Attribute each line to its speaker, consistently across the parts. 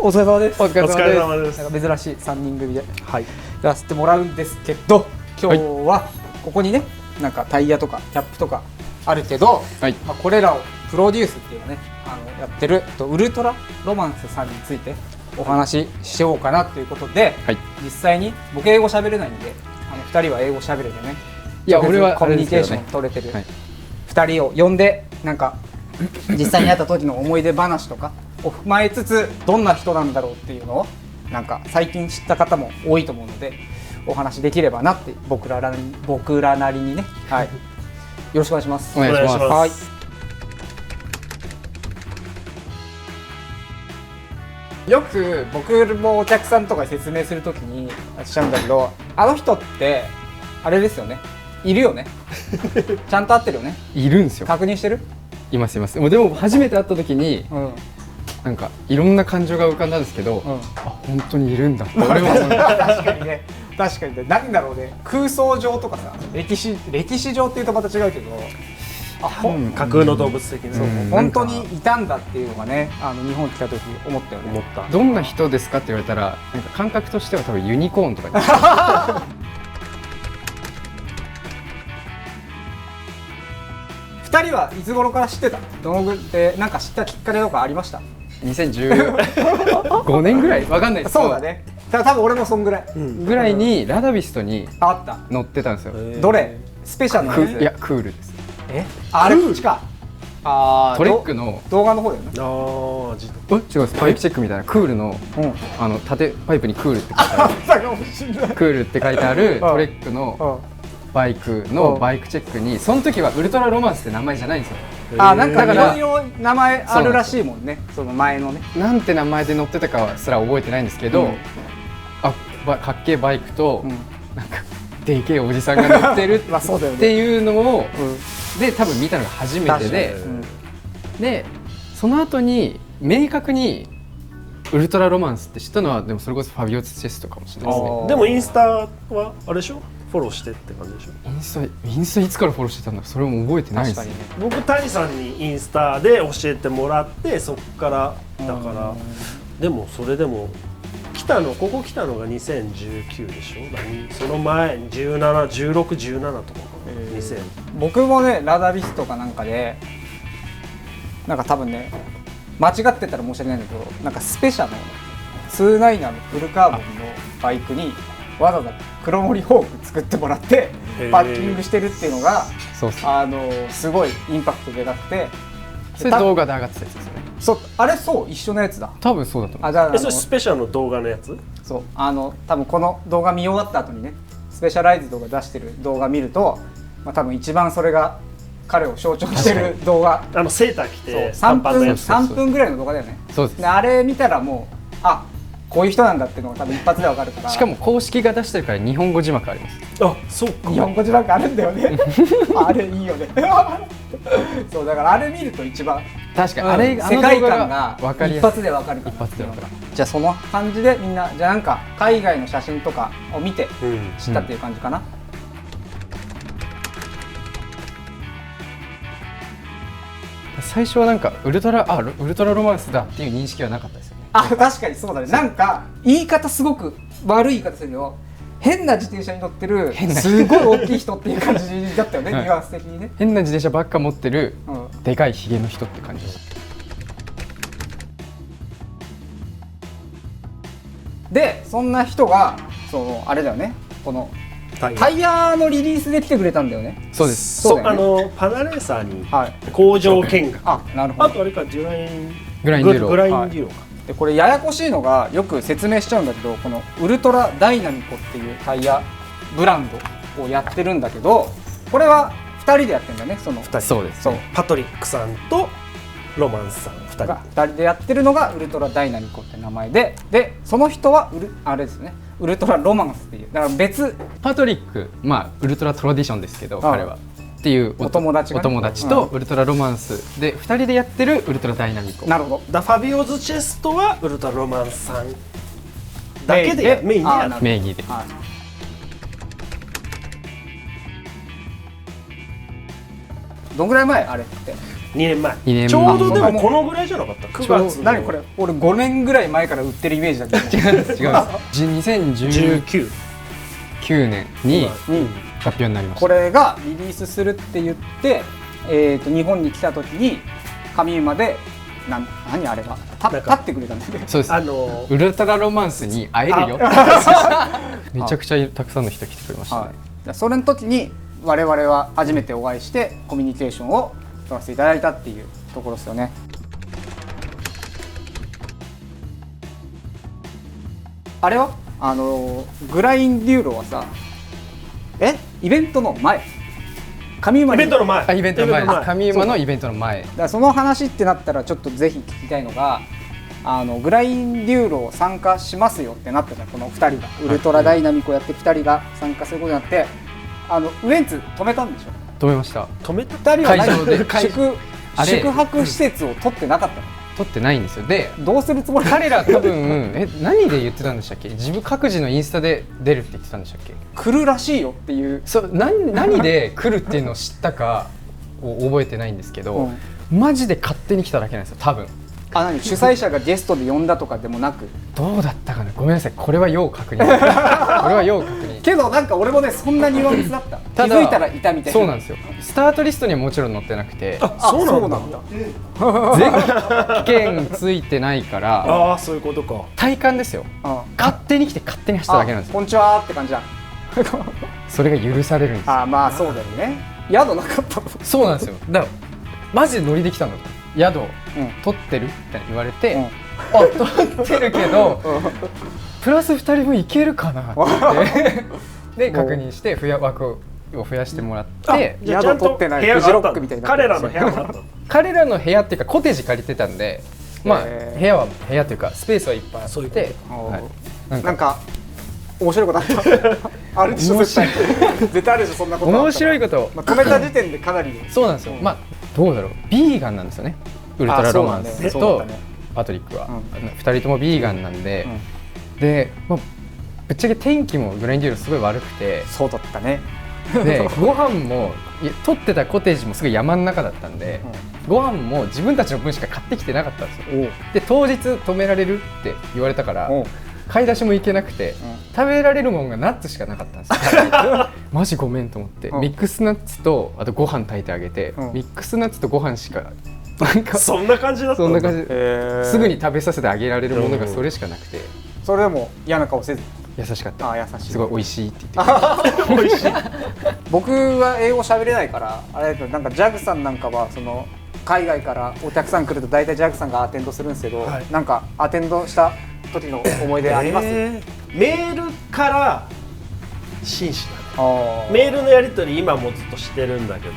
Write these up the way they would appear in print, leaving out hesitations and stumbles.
Speaker 1: お疲れ様です。
Speaker 2: お疲れ様です。
Speaker 1: なんか珍しい3人組で
Speaker 2: はい。
Speaker 1: やらせてもらうんですけど、今日はここにね、なんかタイヤとかキャップとかあるけど、
Speaker 2: はい。
Speaker 1: まあ、これらをプロデュースっていうのね、やってるウルトラロマンスさんについてお話ししようかなということで、
Speaker 2: はい。
Speaker 1: 実際に僕英語喋れないんで、2人は英語喋れてね、
Speaker 2: いや俺は
Speaker 1: コミュニケーション取れてる2人を呼んで、なんか実際に会った時の思い出話とかを踏まえつつ、どんな人なんだろうっていうのをなんか最近知った方も多いと思うので、お話できればなって僕らなりにね、はい、よろしくお願いします。
Speaker 2: お願いします。
Speaker 1: はい。よく僕もお客さんとかに説明するときにしちゃうんだけど、あの人ってあれですよね、いるよねちゃんと合ってるよね。
Speaker 2: いるんですよ。
Speaker 1: 確認してる？
Speaker 2: いますいます。でも初めて会った時に、
Speaker 1: うん、
Speaker 2: なんかいろんな感情が浮かんだんですけど、
Speaker 1: うん、
Speaker 2: あ本当にいるんだって俺は思う。
Speaker 1: 確かにね、確かにね、何だろうね、空想上とかさ、歴史上っていうとまた違うけど、
Speaker 3: 架空の動物的な、
Speaker 1: 本当にいたんだっていうのがね、日本来た時思ったよね。
Speaker 3: 思った。
Speaker 2: どんな人ですかって言われたら、なんか感覚としては多分ユニコーンとかに
Speaker 1: 2人はいつ頃から知ってた？どのぐらいでなんか知ったきっかけとかありました？
Speaker 2: 2015年ぐらいわかんないですけど、
Speaker 1: そうだね、多分俺もそんぐらい、
Speaker 2: ぐらいにラダビストに
Speaker 1: あった。
Speaker 2: 乗ってたんですよ。
Speaker 1: どれ？スペシャルなやつ？
Speaker 2: いやクールです。
Speaker 1: あれこっちか。
Speaker 2: トレックの
Speaker 1: 動画の方だよね。
Speaker 2: 違うです。パイプチェックみたいなクールの縦パイプにクールって書いてあるクールって書いてあるトレックのバイクのバイクチェックに、その時はウルトラロマンスって名前じゃないんですよ。
Speaker 1: なんかいろいろ名前あるらしいもんね、その前のね。
Speaker 2: なんて名前で乗ってたかはすら覚えてないんですけど、かっけえバイクと、なんかでけえおじさんが乗ってるっていうのをで多分見たのが初めてで、その後に明確にウルトラロマンスって知ったのは、でもそれこそファビオ・チェストかもしれないですね。
Speaker 3: でもインスタはあれでしょ、フォローしてって感じでしょ。
Speaker 2: インスタいつからフォローしてたんだ、それも覚えてないですね。
Speaker 3: 僕谷さんにインスタで教えてもらって、そこからだから、でもそれでもここ来たのが2019でしょ。その前に16、17とか2000。
Speaker 1: 僕もね、ラダビスとかなんかでなんか多分ね、間違ってたら申し訳ないんだけど、なんかスペシャルの29のフルカーボンのバイクにわざわざ黒森フォーク作ってもらってパッキングしてるっていうのが、すごいインパクトでかくて、
Speaker 2: それ動画で上がってたやつですよね。
Speaker 1: あれ一緒のやつだ。
Speaker 2: 多分そうだと思う。
Speaker 3: それスペシャルの動画のやつ？
Speaker 1: そう、多分この動画見終わった後にね、スペシャライズドが出してる動画見ると、多分一番それが彼を象徴してる動画。
Speaker 3: セーター着て
Speaker 1: 3分ぐらいの動画だよね。
Speaker 2: そうです。
Speaker 1: あれ見たらもう、こういう人なんだっていうのが多分一発でわかるから。
Speaker 2: しかも公式が出してるから日本語字幕あります。
Speaker 3: そうか。
Speaker 1: 日本語字幕あるんだよねあれいいよねそうだから、あれ見ると一番
Speaker 2: 確かに、あれ
Speaker 1: 世界観が一発でわかるから。
Speaker 2: 一発でわかる。
Speaker 1: じゃあその感じでみんな、じゃあなんか海外の写真とかを見て知ったっていう感じかな。
Speaker 2: 最初はなんかウルトラロマンスだっていう認識はなかったですよね。
Speaker 1: 確かにそうだね。なんか言い方すごく悪い言い方するよ。変な自転車に乗ってるすごい大きい人っていう感じだったよね、ニュアンス的にね。
Speaker 2: 変な自転車ばっか持ってるでかいひげの人って感じでした。
Speaker 1: で、そんな人があれだよね、このタイヤのリリースで来てくれたんだよね。
Speaker 2: そうです。
Speaker 1: そうだよね。
Speaker 3: パナレーサーに工場見学。
Speaker 1: なるほど。
Speaker 3: あとあれか、グラインデ
Speaker 2: ュ
Speaker 3: ーロか。
Speaker 1: でこれややこしいのが、よく説明しちゃうんだけど、このウルトラダイナミコっていうタイヤブランドをやってるんだけど、これは2人でやってるんだね。
Speaker 2: 2人。そうです。
Speaker 3: パトリックさんとロマンスさん
Speaker 1: 2人でやってるのがウルトラダイナミコって名前で、その人はあれですね、ウルトラロマンスっていう、だから別。
Speaker 2: パトリック、ウルトラトラディションですけど、彼はっていうお友達とウルトラロマンスで2人でやってるウルトラダイナミコ。
Speaker 1: なるほど。
Speaker 3: ファビオズチェストはウルトラロマンスさんだけでメインでやる。
Speaker 2: 名義で。
Speaker 1: どんぐらい前あれって？
Speaker 3: 年前
Speaker 2: 2年前
Speaker 3: ちょうどでもこのぐらいじゃなかった9月の
Speaker 1: 何これ俺5年ぐらい前から売ってるイメージだけど
Speaker 2: 違うんです2019
Speaker 3: 19
Speaker 2: 年に発表になりました。
Speaker 1: これがリリースするって言って、日本に来た時に上馬で何あれが立ってくれたんだけど、
Speaker 2: そうです、ウルトラロマンスに会えるよめちゃくちゃたくさんの人来てくれましたね、
Speaker 1: はい、それの時に我々は初めてお会いしてコミュニケーションを取らせていただいたっていうところですよね。あれはグラインデューロはさイベントの前上馬
Speaker 3: イベントの前
Speaker 2: イベントの前上馬のイベントの前
Speaker 1: だからその話ってなったらちょっとぜひ聞きたいのがグラインデューロ参加しますよってなったじゃんこの2人がウルトラダイナミックをやって2人が参加することになってウエンツ止めたんでしょ。
Speaker 2: 止めました。
Speaker 3: 止めた
Speaker 1: 2人は
Speaker 2: 会場で
Speaker 1: 宿泊施設を取ってなかったの。
Speaker 2: 取ってないんですよ。で
Speaker 1: どうするつもり？
Speaker 2: 彼ら多分何で言ってたんでしたっけ？自分各自のインスタで出るって言ってたんでしたっけ？
Speaker 1: 来るらしいよっていう。
Speaker 2: そう何で来るっていうのを知ったかを覚えてないんですけど、マジで勝手に来ただけなんですよ多分。
Speaker 1: 主催者がゲストで呼んだとかでもなく
Speaker 2: どうだったかな、ごめんなさい、これは要確認これは要確認
Speaker 1: けどなんか俺もねそんなニュアンスだった気づいたらいたみたいな。
Speaker 2: そうなんですよ。スタートリストにはもちろん載ってなくて、
Speaker 1: そうなんだ
Speaker 2: 全券ついてないから
Speaker 3: ああそういうことか。
Speaker 2: 体感ですよ。勝手に来て勝手に走っただけなんですよ。
Speaker 1: こんにちはって感じだ
Speaker 2: それが許されるんですよ。
Speaker 1: まあそうだよね。宿なかったの。
Speaker 2: そうなんですよ。だからマジでノリで来たの。宿取ってるって言われて、取ってるけどプラス2人分いけるかなってで確認して枠を増やしてもらって、
Speaker 1: 宿取ってないフジロックみたいな。
Speaker 3: 彼らの部屋があったの。
Speaker 2: 彼らの部屋っていうかコテージ借りてたんで、まあ部屋は部屋というかスペースはいっぱいあって、
Speaker 1: なんか面白いことあったあるでしょ絶対あるでしょそんなこと。
Speaker 2: 面白いこと、
Speaker 1: 止めた時点でかなり
Speaker 2: そうなんですよ。まあどうだろう、ビーガンなんですよねウルトラロマンスとパトリックは2人ともビーガンなんで、でぶっちゃけ天気もグラインデューロすごい悪くて、
Speaker 1: そうだったね。
Speaker 2: でご飯も取ってたコテージもすごい山の中だったんで、ご飯も自分たちの分しか買ってきてなかったんですよ。で当日止められるって言われたから買い出しも行けなくて、食べられるものがナッツしかなかったんですよマジごめんと思って、ミックスナッツとあとご飯炊いてあげて、ミックスナッツとご飯しかなんか
Speaker 3: そんな感じだった。
Speaker 2: そんな感じ、すぐに食べさせてあげられるものがそれしかなくて、
Speaker 1: それでも嫌な顔せず
Speaker 2: 優しかった。
Speaker 1: 優しい。
Speaker 2: すごい美味しいって言って
Speaker 3: 美味しい。
Speaker 1: 僕は英語喋れないからあれだけど、なんかジャグさんなんかはその海外からお客さん来ると大体ジャグさんがアテンドするんですけど、なんかアテンドした時の思い出あります？
Speaker 3: メールから紳士だね。メールのやり取り今もずっとしてるんだけど、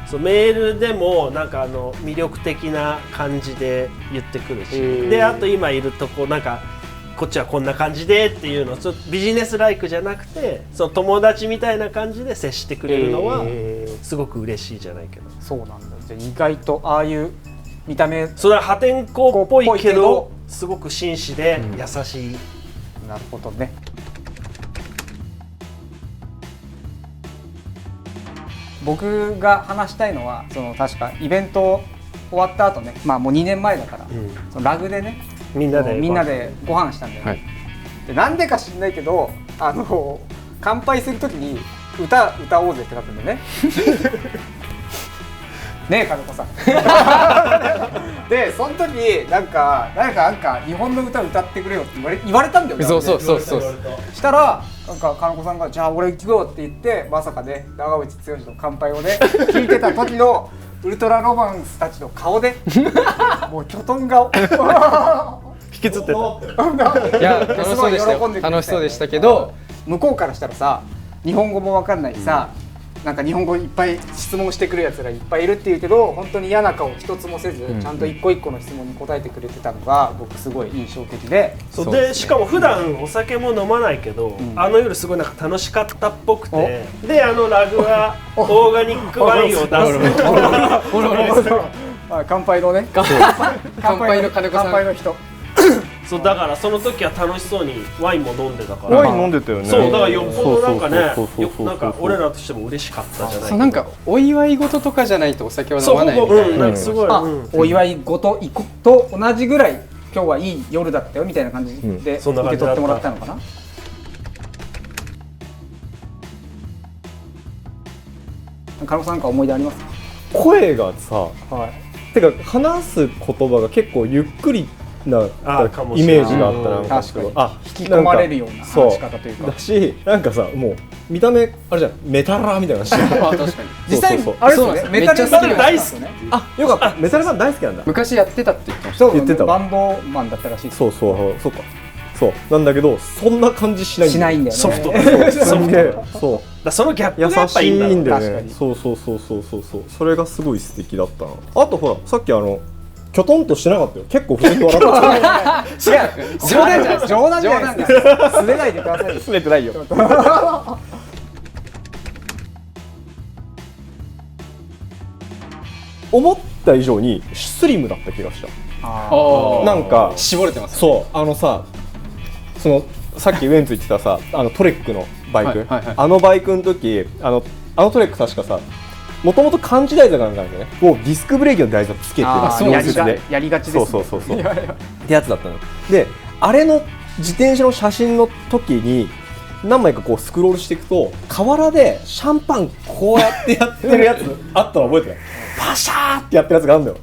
Speaker 3: そうメールでもなんか魅力的な感じで言ってくるし、であと今いるとこなんかこっちはこんな感じでっていうのをちょっとビジネスライクじゃなくて、その友達みたいな感じで接してくれるのはすごく嬉しいじゃないけど。
Speaker 1: そうなんだ。じゃあ意外とああいう見た目
Speaker 3: それは破天荒っぽいけどすごく紳士で優しい。
Speaker 1: なるほどね。僕が話したいのはその確かイベント終わった後ね、まあもう2年前だから、そのラグでねみんなでご飯したんだよね。でなんでか知んないけど乾杯する時に歌おうぜってなったんだよねねえ金子さんでその時なんか日本の歌歌ってくれよって言われたんだよね。
Speaker 2: そう
Speaker 1: したらなんか金子さんがじゃあ俺行くよって言って、まさかね長渕剛の乾杯をね聞いてた時のウルトラロマンスたちの顔でもうキョトン顔
Speaker 3: 引きつってた。
Speaker 2: いや楽しそうでしたよ。楽しそうでしたけど、
Speaker 1: 向こうからしたらさ日本語も分かんないしさ、なんか日本語いっぱい質問してくるやつがいっぱいいるっていうけど、本当に嫌な顔一つもせず、ちゃんと一個一個の質問に答えてくれてたのが僕すごい印象的で、
Speaker 3: でしかも普段お酒も飲まないけど、あの夜すごいなんか楽しかったっぽくて、でラグはオーガニックワインを出す
Speaker 1: 乾杯のね
Speaker 2: 乾杯の金子さん、
Speaker 1: 乾杯の人
Speaker 3: そうだからその時は楽しそうにワインも飲んでたから
Speaker 4: ワイン飲んでたよね。
Speaker 3: そうだからよっぽどなんかねなんか俺
Speaker 4: ら
Speaker 3: らとしても嬉しかったじゃない
Speaker 2: そうなんかお祝い事とかじゃないとお酒は飲まないみたいな、
Speaker 3: なんかすごい、
Speaker 1: お祝い事と同じぐらい今日はいい夜だったよみたいな感じで受け取ってもらったのかな。金子さんなんか思い出ありますか？
Speaker 4: 声がさ、
Speaker 1: はい、
Speaker 4: てか話す言葉が結構ゆっくりなイメージがあったな。
Speaker 1: 確かに引き込まれるような話し方というか
Speaker 4: だし、なんかさもう見た目あれじゃん、メタラーみたいな話確
Speaker 2: かに
Speaker 1: 実際あれですよね、メタルバンド大好きね。
Speaker 4: あ、よかった、メタルバンド大好きなんだ。
Speaker 2: 昔やってたって言ってました。
Speaker 4: 言ってた
Speaker 1: バンドマンだったらしい。
Speaker 4: そうか、そうなんだけどそんな感じしないんだよね。
Speaker 3: ソフト
Speaker 4: そう
Speaker 3: だ、そのギャップがや
Speaker 4: 優
Speaker 3: っぱいい
Speaker 4: しいん
Speaker 3: んだ
Speaker 4: だよね。そうそれがすごい素敵だったな。あとほらさっききょとんとしてなかったよ。結構普通に笑ってた。
Speaker 1: 違う、冗談じゃないですか。すれないでください。
Speaker 4: すれてないよ。思った以上にスリムだった気がした。なんか
Speaker 2: 絞れてます。
Speaker 4: そうさ、さっきウエンツ言ってたさトレックのバイク、あのバイクの時あのトレック確かさ、もともと漢字台座なんだけどね、もうディスクブレーキの台座つけて
Speaker 1: やりがちですね。
Speaker 4: そうってやつだったので、あれの自転車の写真の時に何枚かこうスクロールしていくと、河原でシャンパンこうやってやってるやつあったの覚えてない？パシャーってやってるやつがあるんだよ。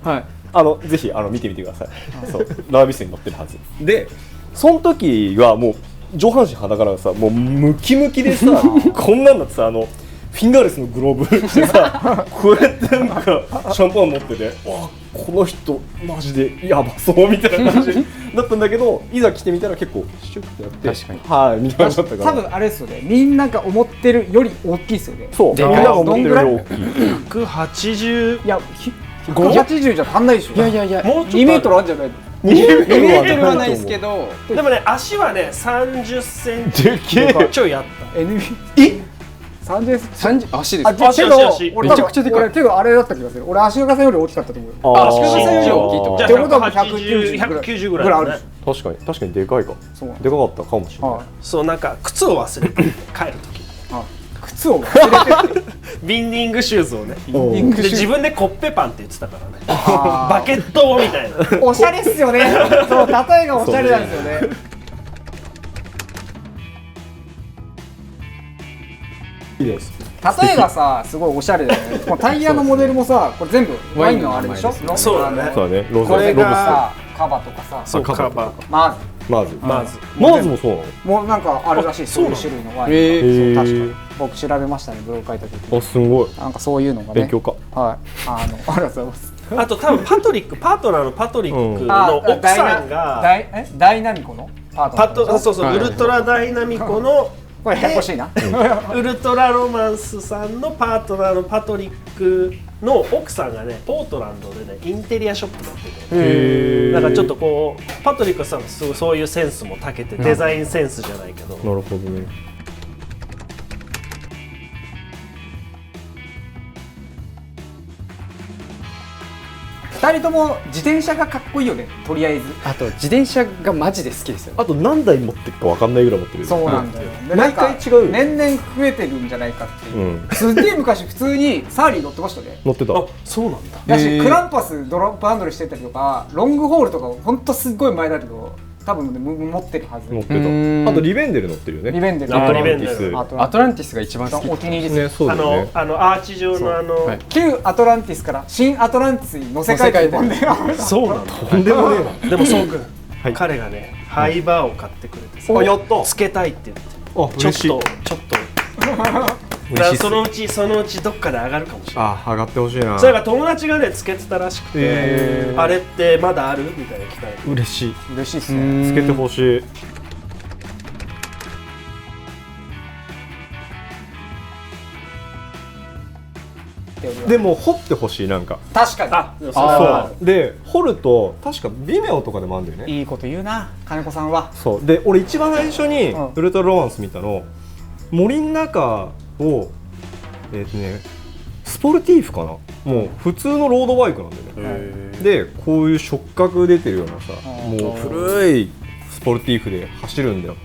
Speaker 4: ぜひ見てみてください。そうラービスに乗ってるはずで、その時はもう上半身裸からさ、もうムキムキでさこんなんだってさ、フィンガーレスのグローブしてさこうやってなんかシャンパン持ってて、わこの人マジでやばそうみたいな感じだったんだけど、いざ来てみたら結構シュッてやって、
Speaker 2: 確かに
Speaker 4: みたいなだったから、
Speaker 1: 多分あれですよね、みんなが思ってるより大きいですよね。
Speaker 4: そう、みんなが思ってるより大きい。
Speaker 3: 180、
Speaker 1: いや180じゃ足んないでしょ。
Speaker 2: いや
Speaker 3: もうちょっと
Speaker 1: 2メートルあるんじゃないの
Speaker 2: 2メートルはないですけど、
Speaker 3: でもね足はね30センチちょいあった。
Speaker 1: 30
Speaker 2: 足です。
Speaker 3: 足
Speaker 1: 俺めちゃくちゃでかい。手があれだった気がする。俺足長さんより大きかったと思うよ。
Speaker 2: 足長さんより大きいと思う。
Speaker 3: じゃあ
Speaker 1: ってことは190ぐらいある。
Speaker 4: 確かにでかいか。でかかったかもしれない。
Speaker 3: そうなんか靴を忘れて帰る時。
Speaker 1: 靴を忘れて
Speaker 3: ビンディングシューズをね。
Speaker 1: で
Speaker 3: 自分でコッペパンって言ってたからね。バケットみたいな。
Speaker 1: おしゃれっすよね。そう例えがおしゃれなんですよね。
Speaker 4: いいです。
Speaker 1: 例えがさ、すごいおしゃれだよね。このタイヤのモデルもさ、これ全部ワインのあれでしょ。
Speaker 3: そうだね。
Speaker 1: これがさ、カバとかさ、
Speaker 3: そうカバ、
Speaker 4: マーズもそうなの？
Speaker 1: もうなんかあるらしい、そういう種類のワイン。確か僕調べましたね、ブログ書いた時。
Speaker 4: あ、すごい。
Speaker 1: なんかそういうのがね。
Speaker 4: 勉強か。
Speaker 1: はい。ありがとうございます。
Speaker 3: あと多分パートナーのパトリックの奥さんが
Speaker 1: ダイナミコのパートナー。
Speaker 3: そうウルトラダイナミコの
Speaker 1: これややこしいな。
Speaker 3: ウルトラロマンスさんのパートナーのパトリックの奥さんがね、ポートランドでねインテリアショップやってて、なんかちょっとこうパトリックさんもそういうセンスも長けて、デザインセンスじゃないけど、
Speaker 4: なるほどね。
Speaker 1: 2人とも自転車がかっこいいよね、とりあえず。
Speaker 2: あと自転車がマジで好きですよね。
Speaker 4: あと何台持ってるか分かんないぐらい持ってる。
Speaker 1: そうなんだよ。
Speaker 4: 毎回違うよ。
Speaker 1: 年々増えてるんじゃないかっていう。すっげえ昔普通にサーリー乗ってましたね。
Speaker 4: 乗ってた。
Speaker 3: あ、そうなんだ。
Speaker 1: だしクランパスドロップハンドルしてたりとか、ロングホールとかほんとすっごい前だけど、多分ね持ってるはず。
Speaker 4: 持ってた。あとリベンデル乗ってるよね。
Speaker 1: リベンデル。
Speaker 3: アトランティス。
Speaker 2: アトランティスが一番好き。
Speaker 1: お気に入りです。
Speaker 4: そうだね。
Speaker 3: アーチ状の
Speaker 1: 旧アトランティスから新アトランティスに乗せ替えて飛んで。
Speaker 3: そうなんだ。
Speaker 4: とんでもねえな。
Speaker 3: でもそうくん、彼がねハイバーを買ってくれてさ、
Speaker 4: やった。
Speaker 3: つけたいって言って。
Speaker 4: あ、嬉しい。
Speaker 3: ちょっと。そのうちどっかで上がるかもしれない。
Speaker 4: あ、上がってほしいな。
Speaker 3: それが友達がねつけてたらしくて、あれってまだあるみたいな聞かれて。
Speaker 4: 嬉しい。
Speaker 1: 嬉しいっすね。
Speaker 4: つけてほしい。でも掘ってほしい、なんか。
Speaker 1: 確かに。
Speaker 4: そうで掘ると確か微妙とかでもあるんだよね。
Speaker 1: いいこと言うな、金子さんは。
Speaker 4: そうで、俺一番最初にウルトラロマンス見たの、森の中をスポルティーフかな、もう普通のロードバイクなんだよね。でこういう触覚出てるようなさ、もう古いフォルティーフで走るんだよ、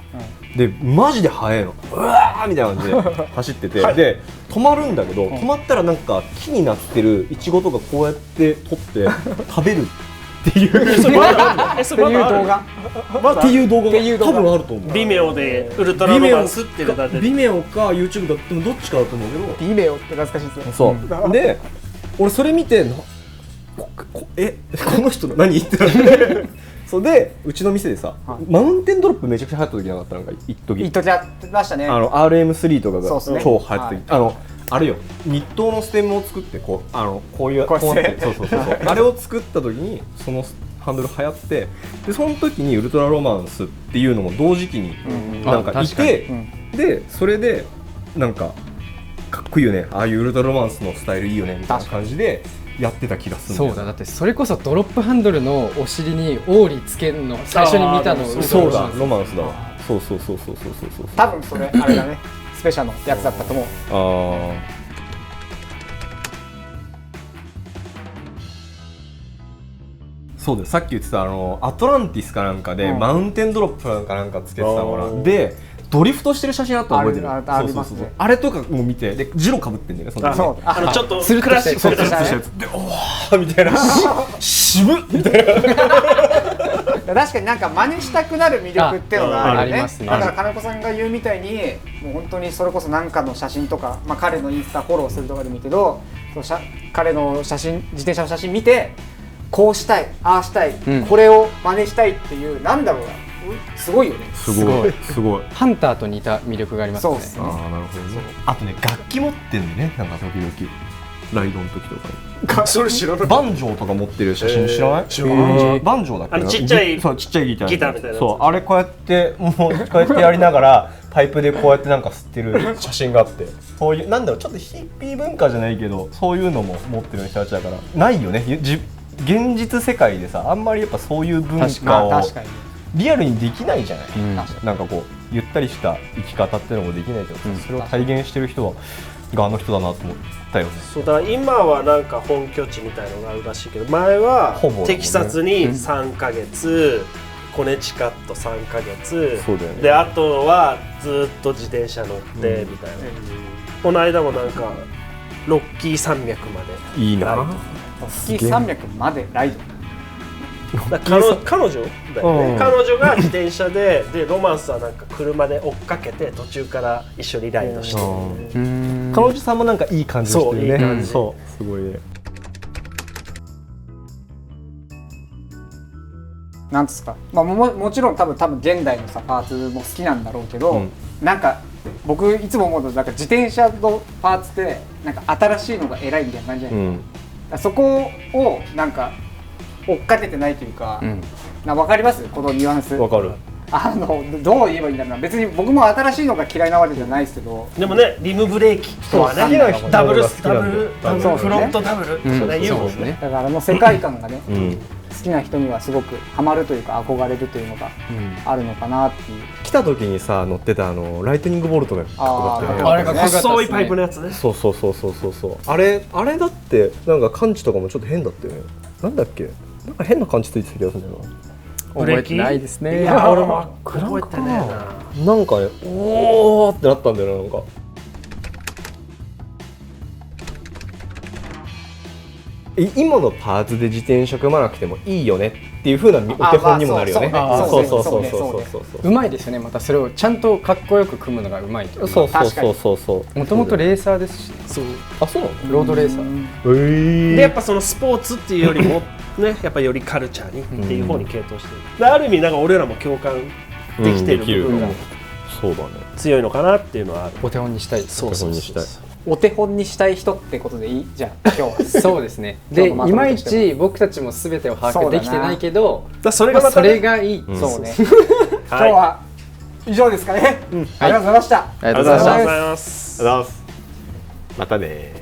Speaker 4: でマジで速いの、うわーみたいな感じで走ってて、で止まるんだけど、止まったらなんか木になってるイチゴとかこうやって取って食べるっていう
Speaker 3: それまだある
Speaker 1: っていう動画
Speaker 4: っていう動画が多分あると思う。
Speaker 3: ビメオでウルトラロマンスっていうのが出て
Speaker 4: ビメオか YouTube だってもどっちかだと思うけど、
Speaker 1: ビメオって懐かしいですね。
Speaker 4: そうで俺それ見てこの人の何ってなってそうでうちの店でさ、マウンテンドロップめちゃくちゃ流行った時なかったなんか一時
Speaker 1: やってましたね。
Speaker 4: RM3 とかが
Speaker 1: そうですね
Speaker 4: 超流行った時、あれよ、日東のステムを作ってこういう
Speaker 1: こうやって
Speaker 4: そうあれを作った時にそのハンドル流行って、でその時にウルトラロマンスっていうのも同時期になんかいて、でそれでなんかかっこいいよね、ああいうウルトラロマンスのスタイルいいよねみたいな感じでやってた気がするんだよ。
Speaker 2: そうだってそれこそドロップハンドルのお尻にオーリーつけるの最初に見たの
Speaker 4: そうだ、ロマンスだわ。そう
Speaker 1: 多分それあれだね、スペシャルのやつだったと思う。
Speaker 4: そうだよ、さっき言ってたアトランティスかなんかで、マウンテンドロップなんかつけてたものでドリフトしてる写真あったの覚えてる？
Speaker 1: ありますね。
Speaker 4: あれとかも見て、でジロ被ってんだよね、その
Speaker 3: ちょっと
Speaker 2: スルッと
Speaker 3: クラシック
Speaker 2: して
Speaker 3: した
Speaker 4: やつで、おーみたいな渋っみたいな。
Speaker 1: 確かになんか真似したくなる魅力っていうのがあるよね。
Speaker 2: ありますね。
Speaker 1: だから金子さんが言うみたいに、もう本当にそれこそ何かの写真とか、彼のインスタフォローするとかでもいいけど、彼の写真、自転車の写真見て、こうしたい、ああしたい、これを真似したいっていう、なんだろうな、すごいよね。
Speaker 4: すごい。
Speaker 2: ハンターと似た魅力がありますね。
Speaker 1: そうですね。
Speaker 4: なるほどね。あとね、楽器持ってんだよね、なんか時々ライドの時とかに。
Speaker 3: それ知らない。
Speaker 4: バンジョーとか持ってる写真知らない？知らない。バンジョーだっけ？
Speaker 3: ちっちゃい
Speaker 4: ギターみたいな
Speaker 3: やつ。
Speaker 4: そう、あれこうやってやりながらパイプでこうやってなんか吸ってる写真があって、そういうなんだろう、ちょっとヒッピー文化じゃないけど、そういうのも持ってる人たちだからないよね。現実世界でさ、あんまりやっぱそういう文化をリアルにできないじゃない。なんかこうゆったりした生き方っていうのもできないけど、それを体現してる人があの人だなと思ったよね。
Speaker 3: そうだ、今はなんか本拠地みたいのがあるらしいけど、前はテキサスに3ヶ月、コネチカット3ヶ月、であとはずっと自転車乗ってみたいな。この間もなんかロッキー山脈まで。
Speaker 4: いいな。
Speaker 1: ロッキー山脈までライド。
Speaker 3: 彼女だよね。彼女が自転車でロマンスはなんか車で追っかけて途中から一緒にライドしてる。
Speaker 4: 彼女さんもなんかいい感じしてるね。
Speaker 3: そう、いい感じ。
Speaker 4: そうすごいね。
Speaker 1: なんですか、もちろん多分現代のさパーツも好きなんだろうけど、なんか僕いつも思うとなんか自転車のパーツってなんか新しいのが偉いみたいな感じじゃないですか。そこをなんか追っかけてないというか、わかります？このニュアンス。
Speaker 4: わかる。
Speaker 1: どう言えばいいんだろうな。別に僕も新しいのが嫌いなわけじゃないですけど、
Speaker 3: でもね、リムブレーキとかね、ダブルフロントダブルとかね、言うもんね。
Speaker 1: だから世界観がね、好きな人にはすごくハマるというか憧れるというのがあるのかなっていう。
Speaker 4: 来た時にさ乗ってたライトニングボルトがかっこよかったよね。
Speaker 2: あれが
Speaker 3: 細いパイプのやつね。
Speaker 4: そうあれだってなんか感じとかもちょっと変だったよね。なんだっけ、なんか変な感じついてた気がするんだよな。
Speaker 2: 覚えてないですね。
Speaker 3: いや俺も覚えてねえな。
Speaker 4: なんかね、おーってなったんだよな。なんか今のパーツで自転車組まなくてもいいよねっていう風なお手本にもなるよね。
Speaker 2: そううまいですよね。またそれをちゃんとかっこよく組むのがうまい。
Speaker 4: そう
Speaker 2: もともとレーサーですし、
Speaker 3: そう。
Speaker 4: あ、そうなの？
Speaker 2: ロードレーサー。
Speaker 3: でやっぱそのスポーツっていうよりもね、やっぱよりカルチャーにっていう方に傾倒してる。である意味なんか俺らも共感できてる部分が
Speaker 4: そうだね。
Speaker 3: 強いのかなっていうのはある。
Speaker 2: お手本にしたい。
Speaker 3: そう。
Speaker 1: お手本にしたい人ってことでいいじゃん今日は。
Speaker 2: そうですね。でいまいち僕たちも全てを把握できてないけど、
Speaker 3: それがいい。
Speaker 1: そうね。今日は以上ですかね。ありがとうございました。
Speaker 2: ありがとうございます。
Speaker 3: ありがとうございます。
Speaker 4: またね。